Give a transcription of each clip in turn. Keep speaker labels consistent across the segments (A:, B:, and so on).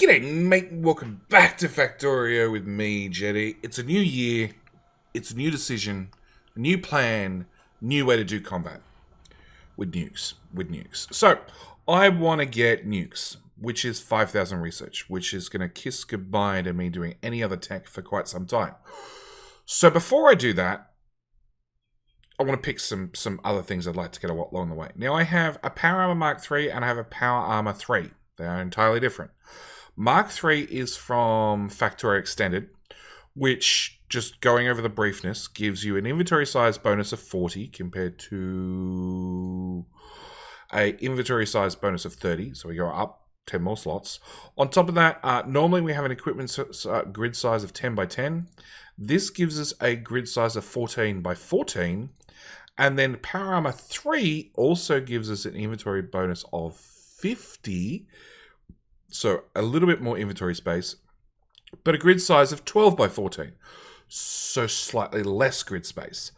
A: G'day mate, welcome back to Factorio with me, Jetty. It's a new year, it's a new decision, a new plan, new way to do combat. With nukes. So, I want to get nukes, which is 5,000 research, which is going to kiss goodbye to me doing any other tech for quite some time. So before I do that, I want to pick some other things I'd like to get along the way. Now I have a Power Armor Mark III and I have a Power Armor 3. They are entirely different. Mark III is from Factorio Extended, which, just going over the briefness, gives you an inventory size bonus of 40 compared to a inventory size bonus of 30. So we go up 10 more slots. On top of that, normally we have an equipment grid size of 10 by 10. This gives us a grid size of 14 by 14. And then Power Armor 3 also gives us an inventory bonus of 50. So a little bit more inventory space, but a grid size of 12 by 14. So slightly less grid space.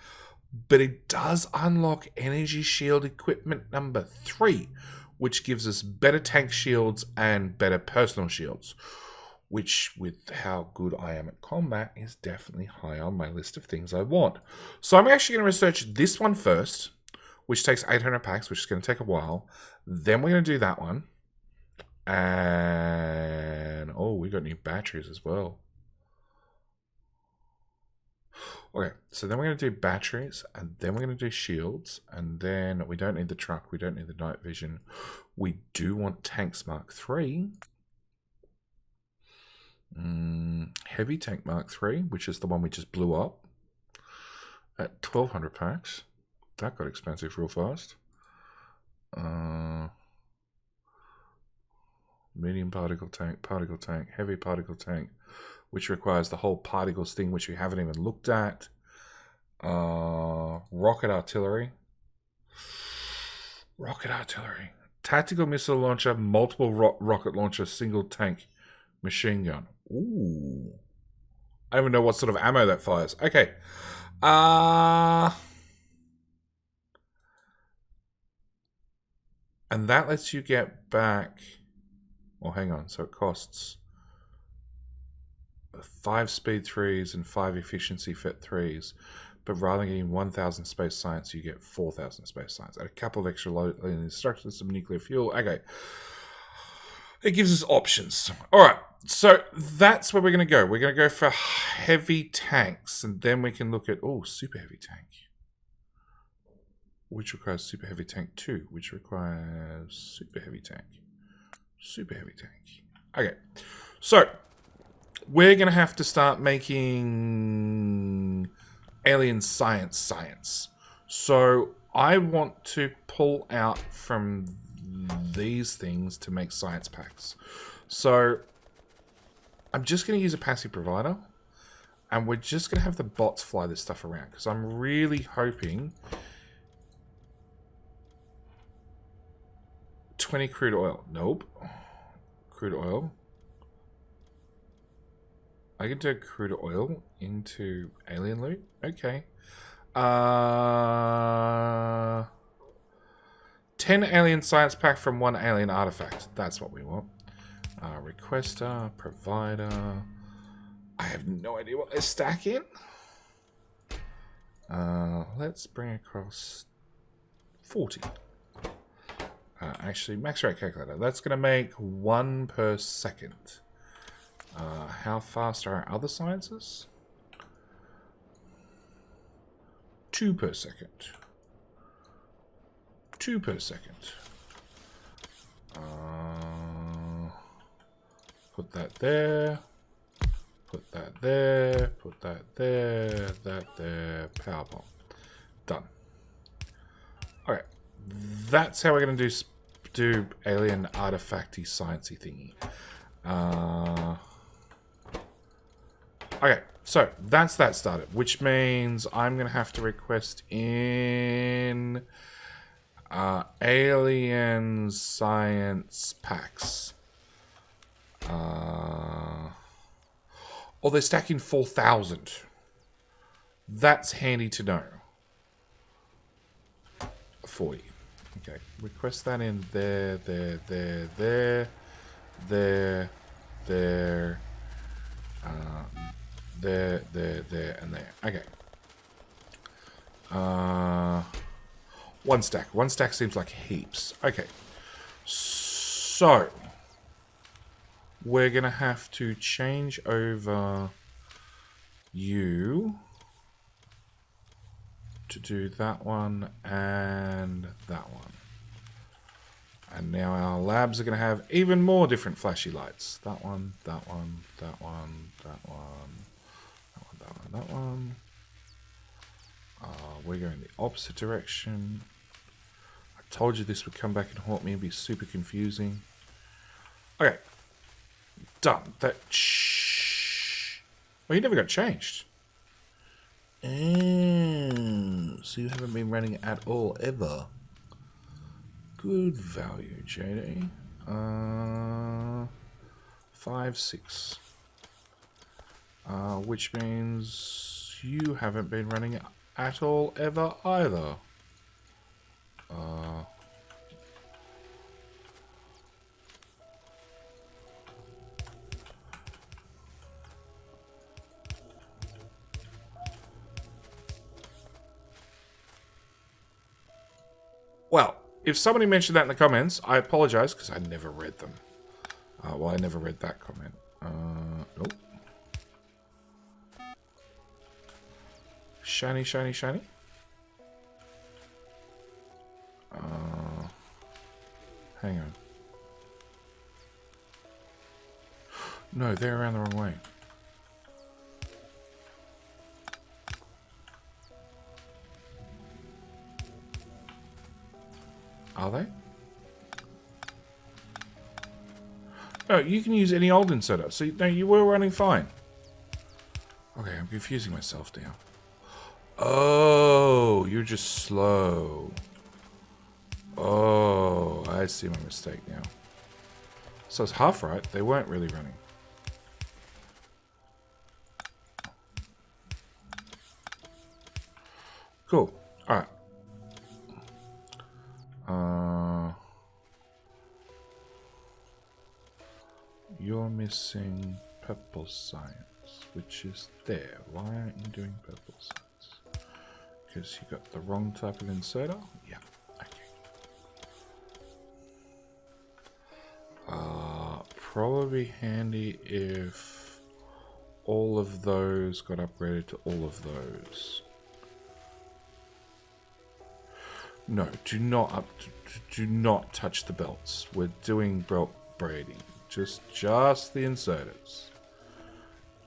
A: But it does unlock Energy Shield Equipment number 3, which gives us better tank shields and better personal shields, which, with how good I am at combat, is definitely high on my list of things I want. So I'm actually going to research this one first, which takes 800 packs, which is going to take a while. Then we're going to do that one. And, oh, we got new batteries as well. Okay, so then we're going to do batteries, and then we're going to do shields, and then we don't need the truck, we don't need the night vision. We do want tanks Mark III. Heavy tank Mark III, which is the one we just blew up at 1,200 packs. That got expensive real fast. Medium particle tank, heavy particle tank, which requires the whole particles thing, which we haven't even looked at. Rocket artillery. Tactical missile launcher, multiple rocket launcher, single tank machine gun. Ooh. I don't even know what sort of ammo that fires. Okay. And that lets you get back... Oh, hang on. So it costs 5 speed 3s and 5 efficiency fit 3s. But rather than getting 1,000 space science, you get 4,000 space science. And a couple of extra low instructions, some nuclear fuel. Okay. It gives us options. All right. So that's where we're going to go. We're going to go for heavy tanks. And then we can look at, super heavy tank. Which requires super heavy tank 2. Which requires super heavy tank. Okay, so we're going to have to start making alien science. So I want to pull out from these things to make science packs. So I'm just going to use a passive provider. And we're just going to have the bots fly this stuff around. Because I'm really hoping... 20 crude oil. Nope. Crude oil. I can turn crude oil into alien loot. Okay. 10 alien science pack from 1 alien artifact. That's what we want. Requester, provider. I have no idea what they're stacking. Let's bring across 40. Actually, max rate calculator. That's going to make 1 per second. How fast are our other sciences? 2 per second. 2 per second. Put that there. Put that there. Put that there. That there. Power bomb. Done. Alright. That's how we're going to do alien artifacty sciencey thingy. Okay, so that's that started, which means I'm going to have to request in alien science packs. They're stacking 4,000. That's handy to know. 40. Okay, request that in there, there, there, and there. Okay. One stack. One stack seems like heaps. Okay. So, we're going to have to change over you to do that one and that one. And now our labs are going to have even more different flashy lights. That one, that one, that one, that one, that one, that one, that one. We're going the opposite direction. I told you this would come back and haunt me and be super confusing. Okay. Done. That. Shh. Well, you never got changed. So you haven't been running at all ever. Good value, JD. 5, 6. Which means you haven't been running at all ever either. Well, if somebody mentioned that in the comments, I apologize because I never read them. Well, I never read that comment. Nope. Shiny, shiny, shiny. Hang on. No, they're around the wrong way. Are they? No, you can use any old inserter. So, no, you were running fine. Okay, I'm confusing myself now. Oh, you're just slow. Oh, I see my mistake now. So it's half right. They weren't really running. Cool. All right. You're missing purple science, which is there. Why aren't you doing purple science? Because you got the wrong type of inserter? Yeah. Okay. Probably handy if all of those got upgraded to all of those. No, do not touch the belts. We're doing belt braiding. Just the inserters.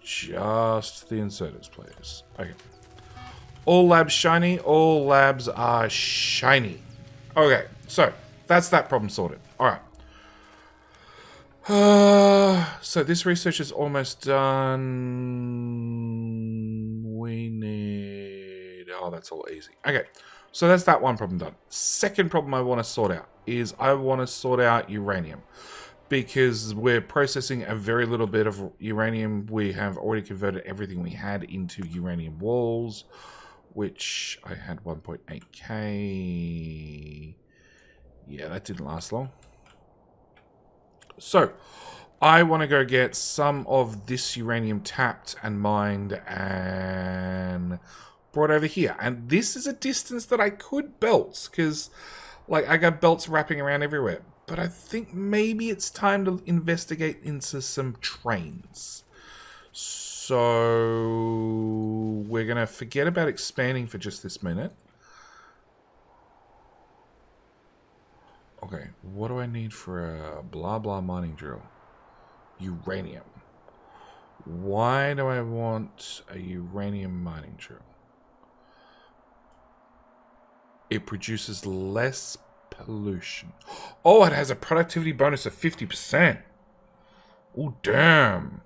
A: Just the inserters, please. Okay. All labs shiny. All labs are shiny. Okay, so that's that problem sorted. All right. So this research is almost done. We need... Oh, that's all easy. Okay, so that's that one problem done. Second problem I want to sort out is I want to sort out uranium. Because we're processing a very little bit of uranium. We have already converted everything we had into uranium walls, which I had 1.8k. Yeah, that didn't last long. So, I want to go get some of this uranium tapped and mined and brought over here. And this is a distance that I could belt, because like I got belts wrapping around everywhere. But I think maybe it's time to investigate into some trains. So we're going to forget about expanding for just this minute. Okay, what do I need for a blah blah mining drill? Uranium. Why do I want a uranium mining drill? It produces less pollution. Oh, it has a productivity bonus of 50%. Oh, damn.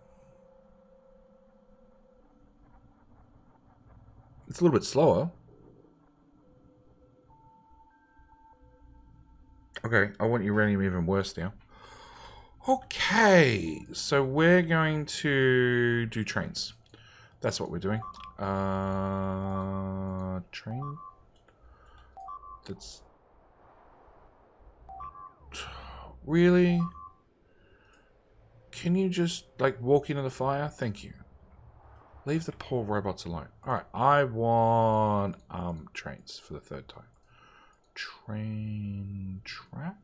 A: It's a little bit slower. Okay, I want uranium even worse now. Okay, so we're going to do trains. That's what we're doing. Train. That's... Really? Can you just, like, walk into the fire? Thank you. Leave the poor robots alone. Alright, I want, trains for the third time. Train track?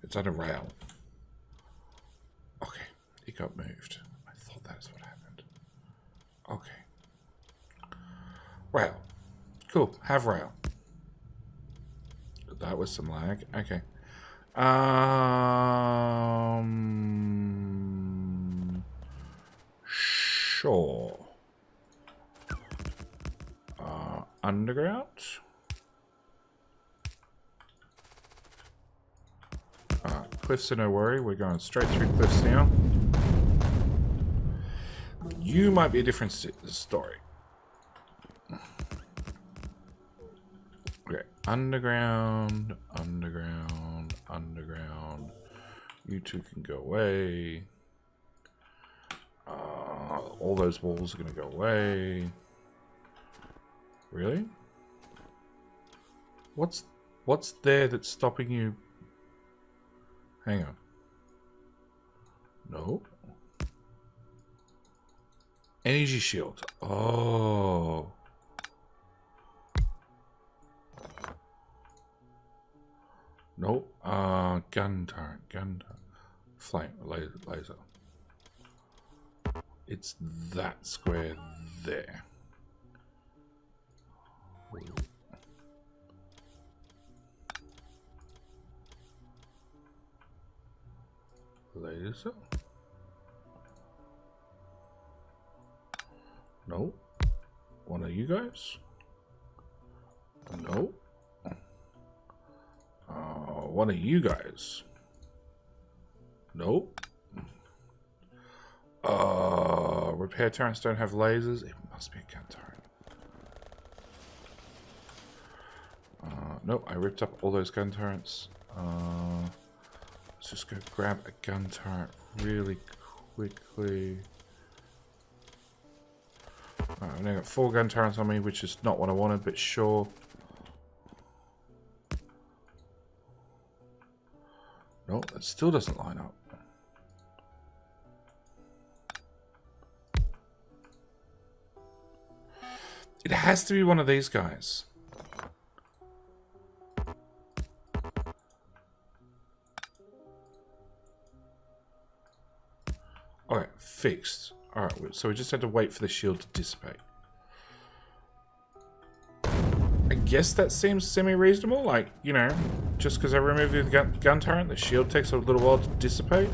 A: It's on a rail. Okay, it got moved. I thought that's what happened. Okay. Rail. Cool, have rail. That was some lag. Okay. Sure. Underground? Cliffs are no worry. We're going straight through cliffs now. You might be a different story. Okay. Underground. You two can go away. All those walls are going to go away. Really? What's there that's stopping you? Hang on. No. Energy shield. Oh. Nope. Gun turret. Flame. Laser. It's that square there. Laser? No. One of you guys? No. One of you guys? Nope. Repair turrets don't have lasers. It must be a gun turret. Nope, I ripped up all those gun turrets. Let's just go grab a gun turret really quickly. I've now got 4 gun turrets on me, which is not what I wanted, but sure. Nope, that still doesn't line up. It has to be one of these guys. Alright, fixed. Alright, so we just had to wait for the shield to dissipate. I guess that seems semi-reasonable. Like, you know, just because I remove the gun turret, the shield takes a little while to dissipate.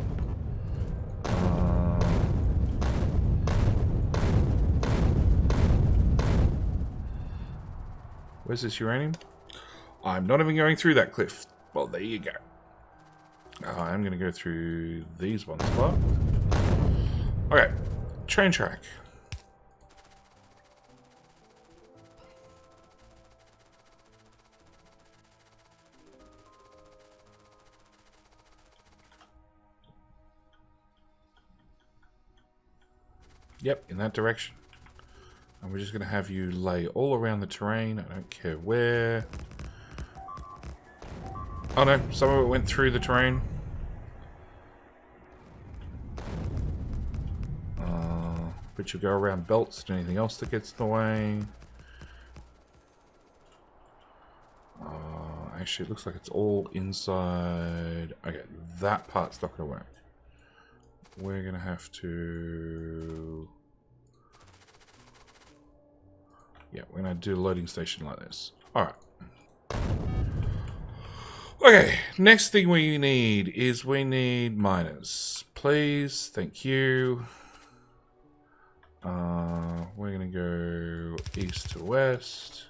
A: Where's this uranium? I'm not even going through that cliff. Well, there you go. I'm going to go through these ones spot. Okay, train track. Yep, in that direction. And we're just going to have you lay all around the terrain. I don't care where. Oh no, some of it went through the terrain. But you'll go around belts and anything else that gets in the way. Actually, it looks like it's all inside. Okay, that part's not going to work. We're going to have to... Yeah, we're going to do a loading station like this. Alright. Okay, next thing we need is we need miners. Please, thank you. We're going to go east to west.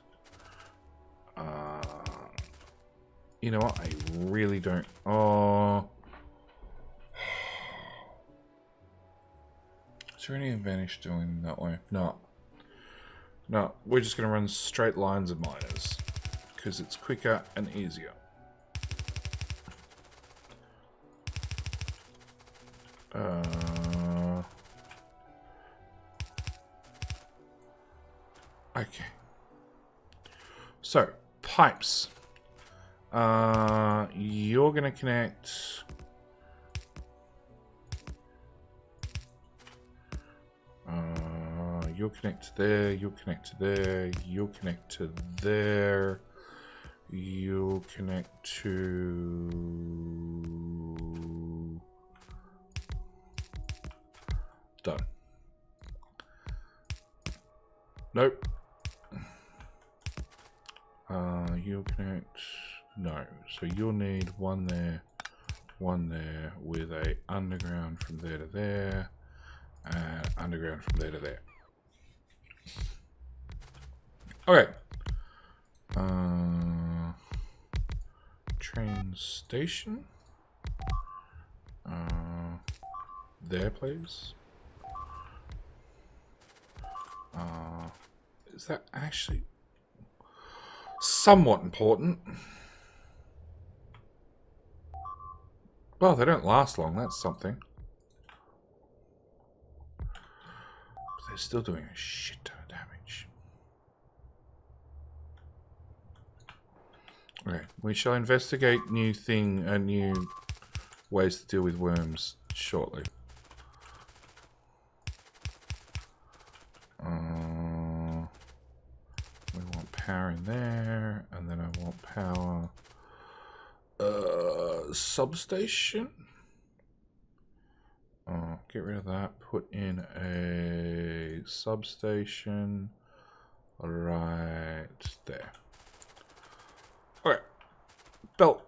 A: You know what? I really don't... Oh... Is there any advantage doing that way? No. No, we're just going to run straight lines of miners. Because it's quicker and easier. Okay. So, pipes. You're going to connect... you'll connect to there, you'll connect to there, you'll connect to there, you'll connect to... Done. Nope. You'll connect... No. So you'll need one there with a underground from there to there, and underground from there to there. Okay. Train station. There, please. Is that actually somewhat important? Well, they don't last long, that's something. But they're still doing a shit ton of damage. Okay, we shall investigate new ways to deal with worms shortly. We want power in there, and then I want power... substation. Get rid of that. Put in a substation right there. Okay. Belt.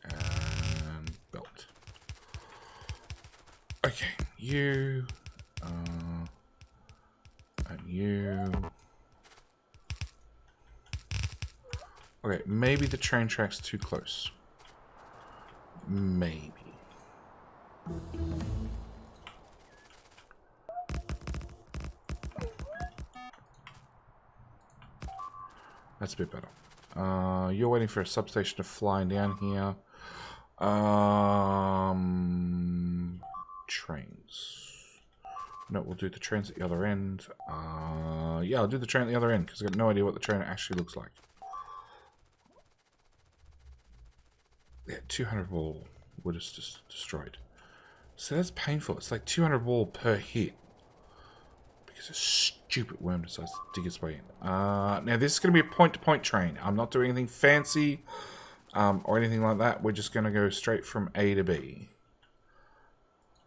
A: And belt. Okay, you. And you. Okay, maybe the train track's too close. Maybe. That's a bit better. You're waiting for a substation to fly down here. Trains. No, we'll do the trains at the other end. Yeah, I'll do the train at the other end because I've got no idea what the train actually looks like. Yeah, 200 wall wood is just destroyed. So that's painful. It's like 200 wall per hit. Because a stupid worm decides to dig its way in. Now, this is going to be a point-to-point train. I'm not doing anything fancy or anything like that. We're just going to go straight from A to B.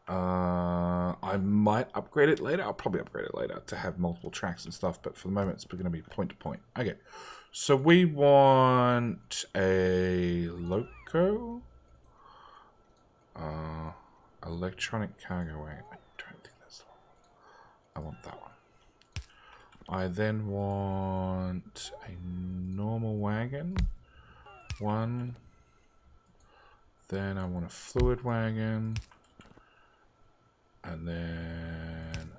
A: I might upgrade it later. I'll probably upgrade it later to have multiple tracks and stuff. But for the moment, it's going to be point-to-point. Okay. So we want a loco. Electronic cargo wagon. I don't think that's the one. I want that one. I then want a normal wagon. One. Then I want a fluid wagon. And then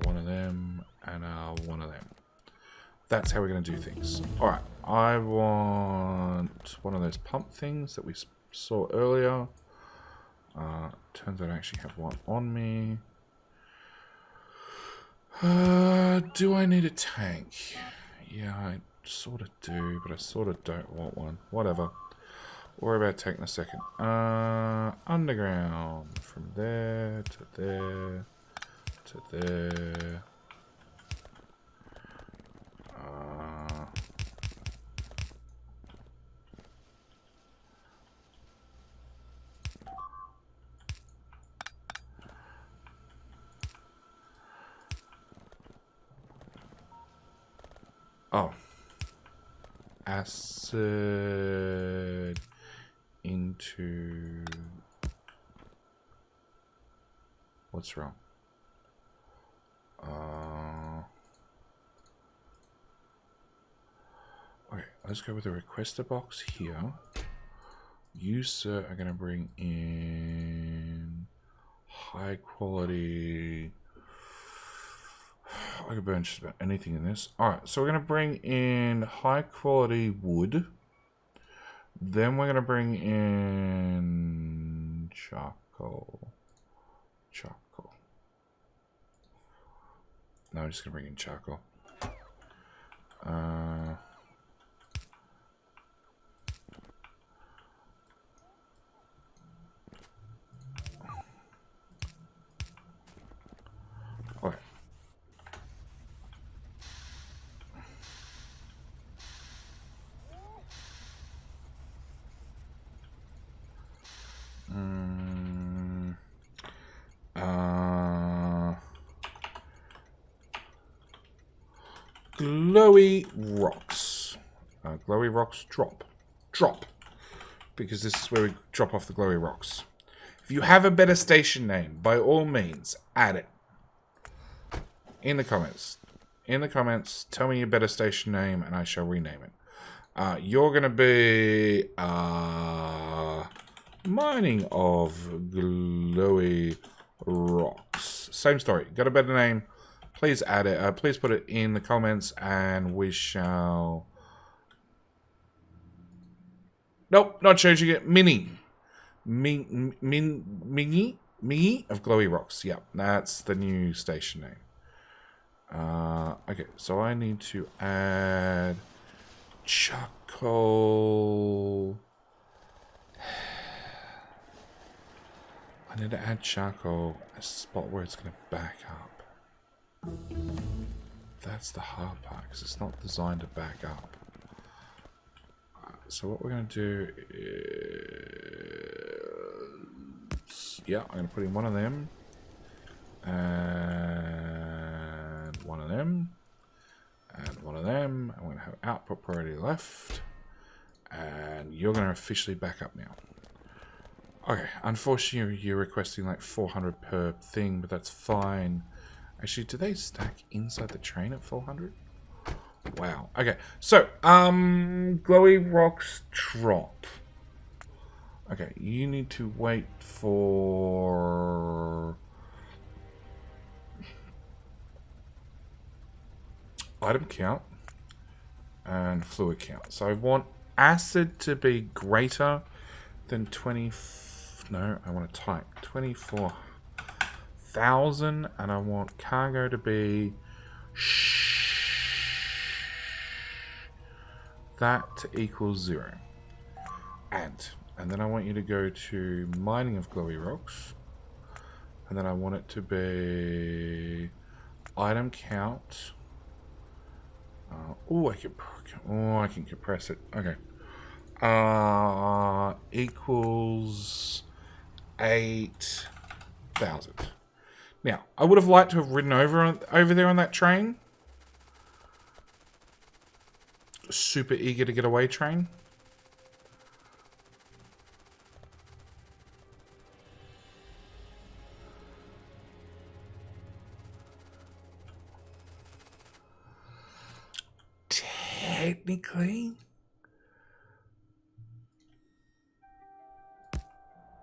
A: one of them and one of them. That's how we're going to do things. Alright, I want one of those pump things that we saw earlier. Turns out I actually have one on me. Do I need a tank? Yeah, I sort of do, but I sort of don't want one. Whatever. We'll worry about tank in a second. Underground. From there to there to there. Oh. Acid into... What's wrong? Okay, let's go with the requester box here. You, sir, are going to bring in high quality... I could burn just about anything in this. Alright, so we're going to bring in high quality wood, Then we're going to bring in charcoal. Charcoal. No, I'm just going to bring in charcoal. Okay. Glowy rocks. Glowy rocks drop. Drop. Because this is where we drop off the glowy rocks. If you have a better station name, by all means, add it. In the comments. In the comments, tell me your better station name and I shall rename it. You're going to be mining of glowy rocks. Same story. Got a better name? Please add it. Please put it in the comments and we shall... Nope, not changing it. Mini of glowy rocks. Yep, that's the new station name. Okay, so I need to add charcoal. I need to add charcoal a spot where it's going to back up. That's the hard part because it's not designed to back up. So what we're going to do is, yeah, I'm going to put in one of them and one of them and one of them. I'm going to have output priority left and you're going to officially back up now. Okay, unfortunately you're requesting like 400 per thing, but that's fine. Actually, do they stack inside the train at 400? Wow. Okay, so, glowy rocks drop. Okay, you need to wait for... item count and fluid count. So I want acid to be greater than 20... No, I want to type 24,000 and I want cargo to be... that equals 0. And then I want you to go to mining of glowy rocks. And then I want it to be item count. I can compress it. Okay. Equals 8,000. Now, I would have liked to have ridden over there on that train. Super eager to get away train.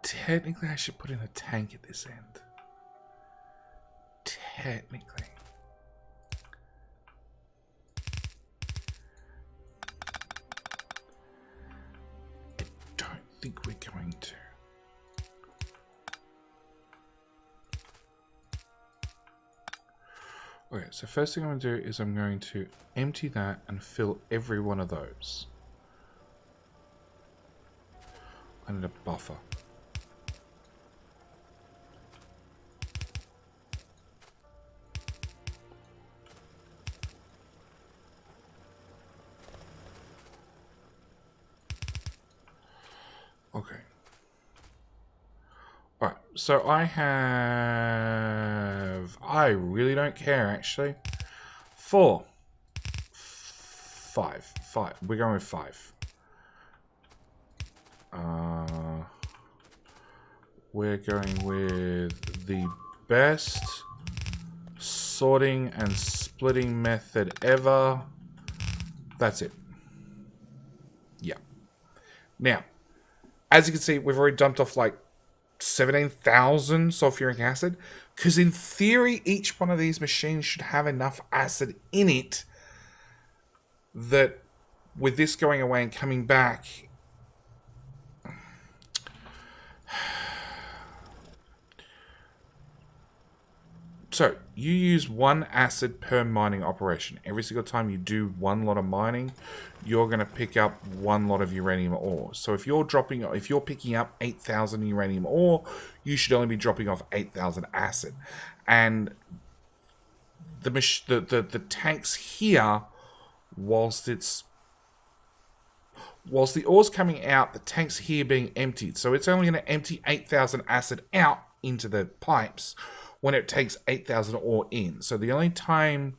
A: Technically I should put in a tank at this end. Technically. I think we're going to. Okay, so first thing I'm going to do is I'm going to empty that and fill every one of those. I need a buffer. Okay. Alright, so I really don't care actually. 4. 5. We're going with 5. We're going with the best sorting and splitting method ever. That's it. Yeah. Now, as you can see, we've already dumped off like 17,000 sulfuric acid. Because in theory, each one of these machines should have enough acid in it that with this going away and coming back, So, you use 1 acid per mining operation. Every single time you do 1 lot of mining, you're going to pick up 1 lot of uranium ore. So if you're picking up 8,000 uranium ore, you should only be dropping off 8,000 acid. And the tanks here, whilst the ore's coming out, the tank's here being emptied. So it's only going to empty 8,000 acid out into the pipes when it takes 8,000 ore in. So the only time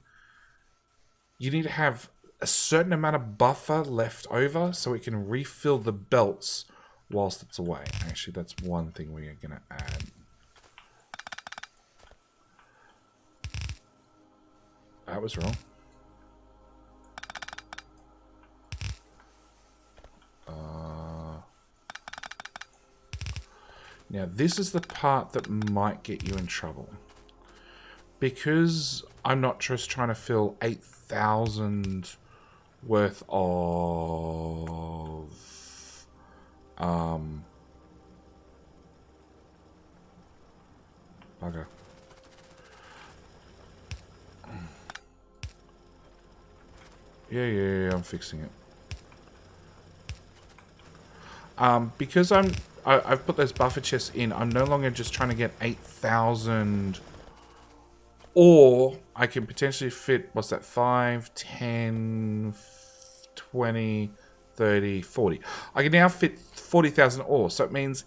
A: you need to have a certain amount of buffer left over so it can refill the belts whilst it's away. Actually, that's one thing we are going to add. That was wrong. Now, this is the part that might get you in trouble. Because I'm not just trying to fill 8,000 worth of... bugger. Yeah, I'm fixing it. Because I've put those buffer chests in, I'm no longer just trying to get 8,000, or I can potentially fit, what's that, 5, 10, 20, 30, 40. I can now fit 40,000 ore, so it means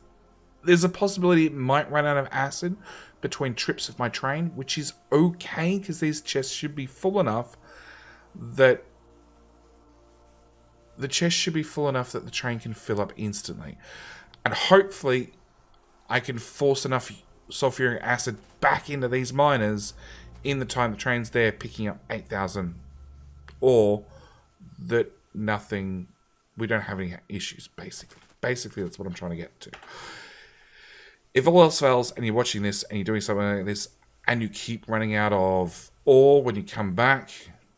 A: there's a possibility it might run out of acid between trips of my train, which is okay, because these chests should be full enough that the train can fill up instantly. And hopefully, I can force enough sulfuric acid back into these miners in the time the train's there picking up 8,000. Or that we don't have any issues, basically. Basically, that's what I'm trying to get to. If all else fails and you're watching this and you're doing something like this and you keep running out of ore when you come back,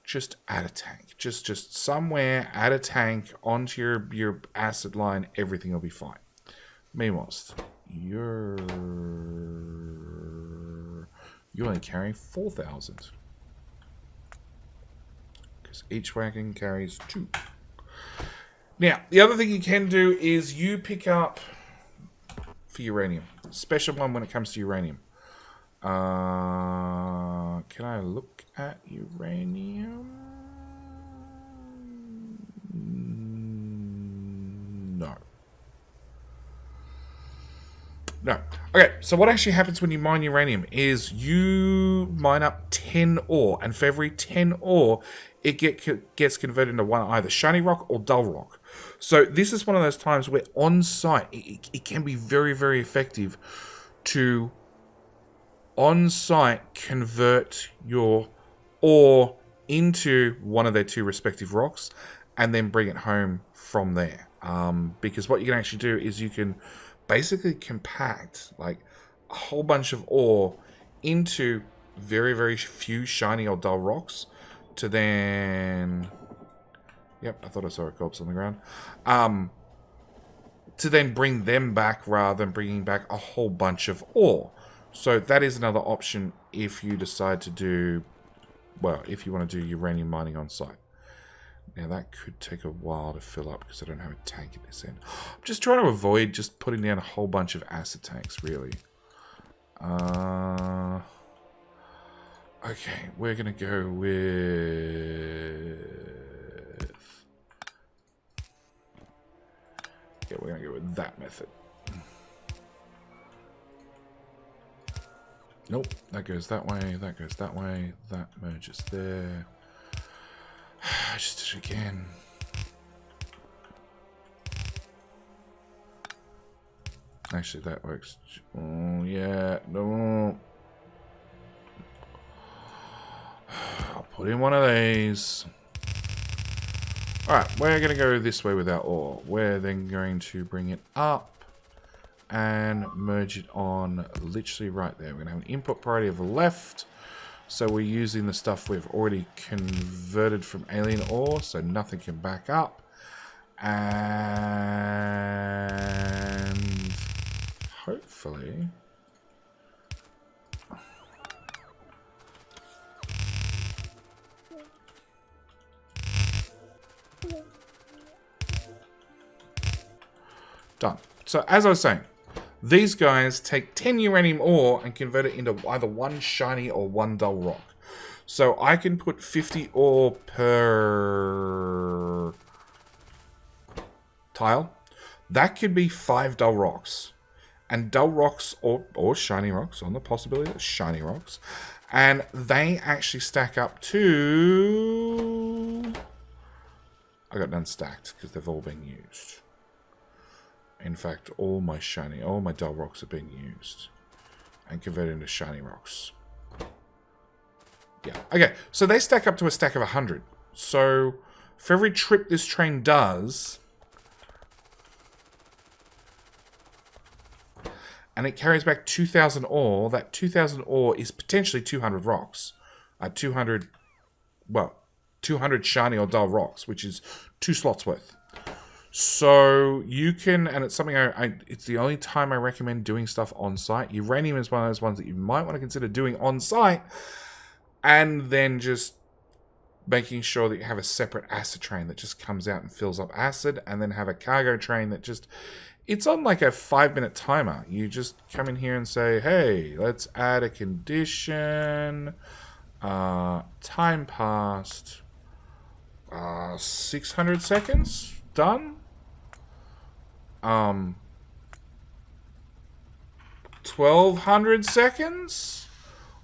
A: just add a tank. Just somewhere add a tank onto your acid line. Everything will be fine. Meanwhile, you're only carrying 4,000. Because each wagon carries 2. Now, the other thing you can do is you pick up for uranium. Special one when it comes to uranium. Can I look at uranium? No. Okay, so what actually happens when you mine uranium is you mine up 10 ore, and for every 10 ore, it gets converted into one either shiny rock or dull rock. So this is one of those times where on site, it can be very, very effective to on site convert your ore into one of their 2 respective rocks and then bring it home from there. Because what you can actually do is you can basically compact like a whole bunch of ore into very, very few shiny or dull rocks to then... Yep, I thought I saw a corpse on the ground. To then bring them back rather than bringing back a whole bunch of ore. So that is another option if you decide to do... Well, if you want to do uranium mining on site. Now that could take a while to fill up because I don't have a tank at this end. I'm just trying to avoid just putting down a whole bunch of acid tanks, really. Okay, we're going to go with... Yeah, we're going to go with that method. Nope, that goes that way, that goes that way, that merges there. I just did it again. Actually, that works. Oh, yeah, no. I'll put in one of these. Alright, we're going to go this way with our ore. We're then going to bring it up and merge it on literally right there. We're going to have an input priority of the left. So we're using the stuff we've already converted from alien ore, so nothing can back up. And... hopefully Done. So, as I was saying, these guys take 10 uranium ore and convert it into either one shiny or one dull rock. So, I can put 50 ore per tile. That could be 5 dull rocks. And dull rocks or shiny rocks, on the possibility of shiny rocks. And they actually stack up to... I got none stacked because they've all been used. In fact, all my dull rocks have been used. And converted into shiny rocks. Yeah, okay. So they stack up to a stack of 100. So for every trip this train does... and it carries back 2,000 ore. That 2,000 ore is potentially 200 rocks. 200 shiny or dull rocks, which is 2 slots worth. So you can, and it's something it's the only time I recommend doing stuff on site. Uranium is one of those ones that you might want to consider doing on site, and then just making sure that you have a separate acid train that just comes out and fills up acid, and then have a cargo train that just... it's on like a 5-minute timer. You just come in here and say, hey, let's add a condition. Time passed. 600 seconds. Done. 1,200 seconds.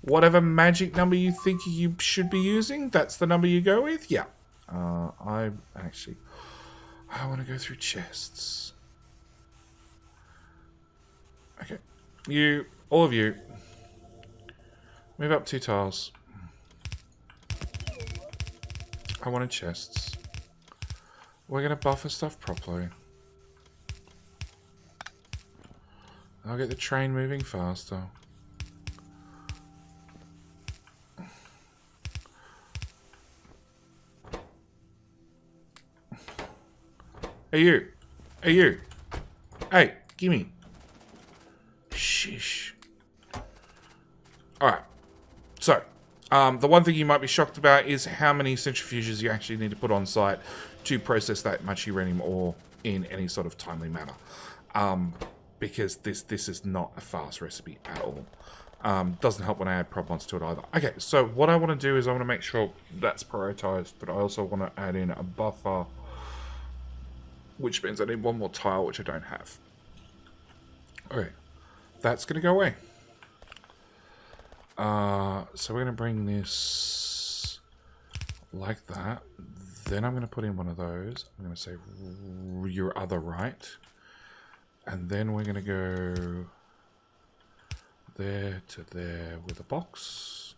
A: Whatever magic number you think you should be using, that's the number you go with. Yeah. I want to go through chests. Okay, all of you, move up 2 tiles. I wanted chests. We're going to buffer stuff properly. I'll get the train moving faster. Hey, you. Hey, you. Hey, gimme. Sheesh. Alright. So, the one thing you might be shocked about is how many centrifuges you actually need to put on site to process that much uranium ore in any sort of timely manner. Because this is not a fast recipe at all. Doesn't help when I add prod mods to it either. Okay, so what I want to do is I want to make sure that's prioritized, but I also want to add in a buffer, which means I need one more tile, which I don't have. Okay. That's going to go away. So we're going to bring this like that. Then I'm going to put in one of those. I'm going to say your other right. And then we're going to go there to there with a box.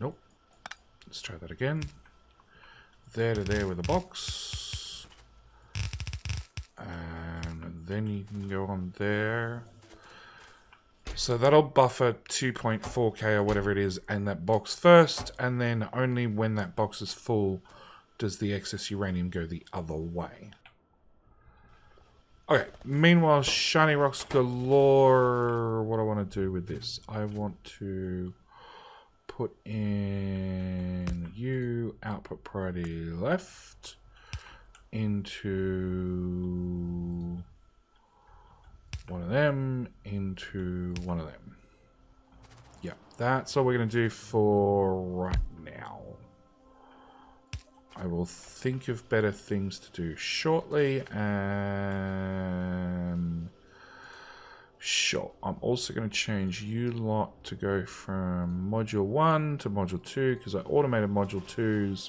A: Nope. Let's try that again. There to there with a box. And then you can go on there. So that'll buffer 2.4k or whatever it is and that box first, and then only when that box is full does the excess uranium go the other way. Okay, meanwhile, shiny rocks galore. What do I want to do with this? I want to put in you, output priority left, into one of them, into one of them. Yeah, that's all we're going to do for right now. I will think of better things to do shortly, and sure, I'm also going to change you lot to go from module 1 to module 2, because I automated module 2s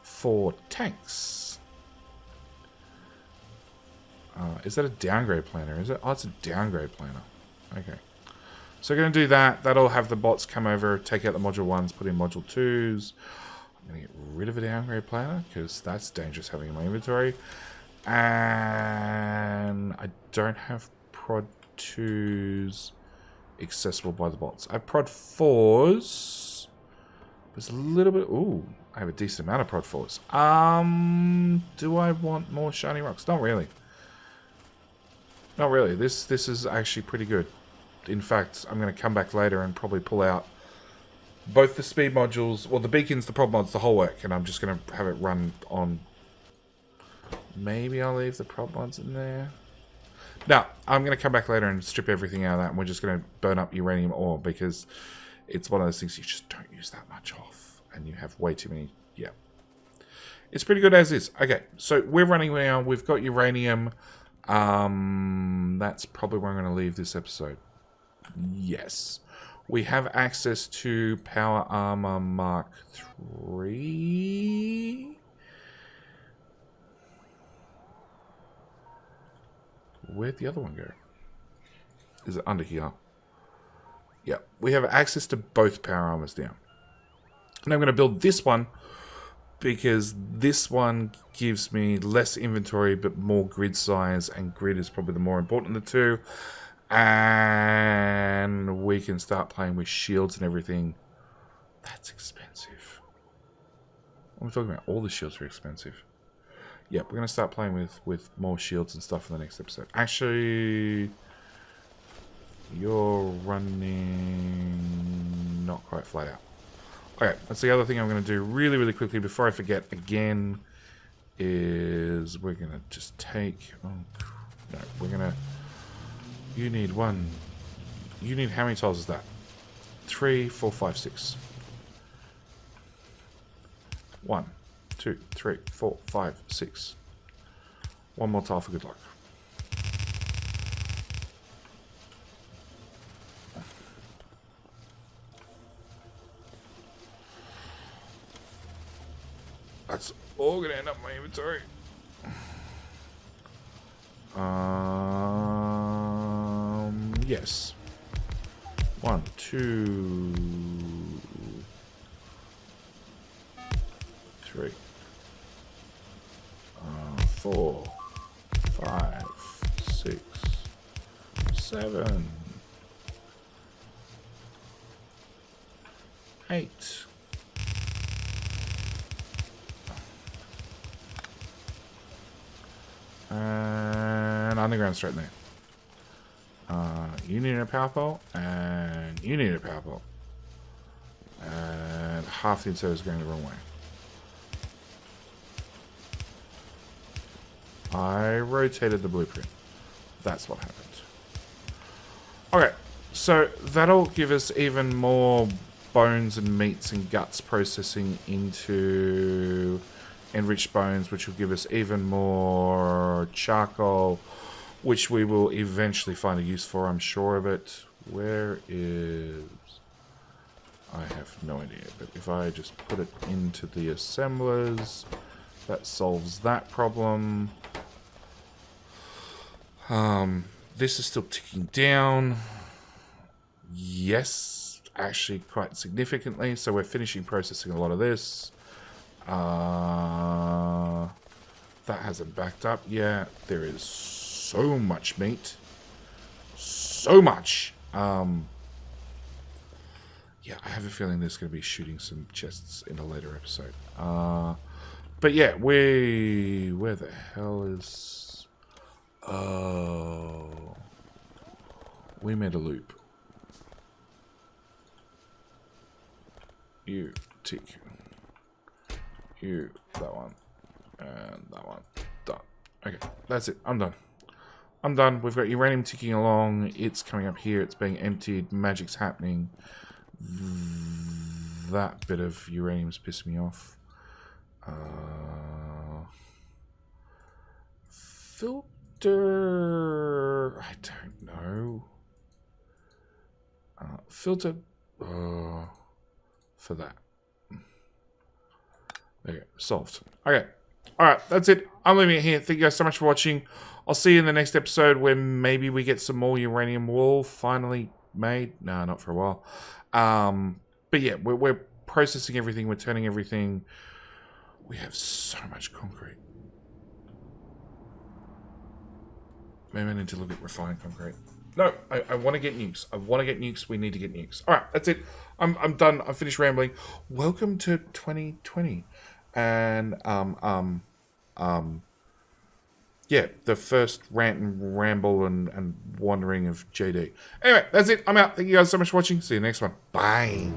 A: for tanks. Is that a downgrade planner? Is it? Oh, it's a downgrade planner. Okay. So we're going to do that. That'll have the bots come over, take out the module 1s, put in module 2s. I'm going to get rid of a downgrade planner because that's dangerous having in my inventory. And I don't have prod 2s accessible by the bots. I have prod 4s. There's a little bit... Ooh, I have a decent amount of prod 4s. Do I want more shiny rocks? Not really. Not really. This is actually pretty good. In fact, I'm going to come back later and probably pull out both the speed modules, well, the beacons, the prod mods, the whole work, and I'm just going to have it run on Maybe I'll leave the prop mods in there. Now, I'm going to come back later and strip everything out of that, and we're just going to burn up uranium ore, because it's one of those things you just don't use that much off, and you have way too many. Yeah. It's pretty good as is. Okay, so we're running now. We've got uranium. That's probably where I'm going to leave this episode. Yes. We have access to Power Armor Mark III. Where'd the other one go? Is it under here? Yeah, we have access to both power armors now. And I'm going to build this one because this one gives me less inventory but more grid size, and grid is probably the more important of the two. And we can start playing with shields and everything. That's expensive. What am I talking about? All the shields are expensive. Yeah, we're going to start playing with more shields and stuff in the next episode. Actually, you're running not quite flat out. Okay, that's the other thing I'm going to do really, really quickly before I forget again, is we're going to just take... Oh, no, we're going to... You need one. You need how many tiles is that? 3, 4, 5, 6. 1, 2, 3, 4, 5, 6. One more tile for good luck. That's all going to end up in my inventory. Yes. 1, 2, 3, 4, 5, 6, 7, 8. And underground straight in there. You need a power pole, and you need a power pole. And half the insert is going the wrong way. I rotated the blueprint. That's what happened. Okay, so that'll give us even more bones and meats and guts processing into enriched bones, which will give us even more charcoal, which we will eventually find a use for, I'm sure of it. Where is... I have no idea, but if I just put it into the assemblers, that solves that problem. This is still ticking down. Yes, actually quite significantly, so we're finishing processing a lot of this. That hasn't backed up yet. There is so much meat. So much. Yeah, I have a feeling there's going to be shooting some chests in a later episode. But yeah, where the hell is... Oh. We made a loop. You, tick. You, that one. And that one. Done. Okay, that's it. I'm done. I'm done. We've got uranium ticking along. It's coming up here. It's being emptied. Magic's happening. That bit of uranium's pissing me off. Filter... I don't know. Filter... for that. There you go. Solved. Okay. Alright, that's it. I'm leaving it here. Thank you guys so much for watching. I'll see you in the next episode where maybe we get some more uranium wool finally made. No, not for a while. But yeah, we're processing everything. We're turning everything. We have so much concrete. Maybe I need to look at refined concrete. No, I want to get nukes. I want to get nukes. We need to get nukes. All right, that's it. I'm done. I'm finished rambling. Welcome to 2020, and yeah, the first rant and ramble and wandering of JD. Anyway, that's it. I'm out. Thank you guys so much for watching. See you next one. Bye.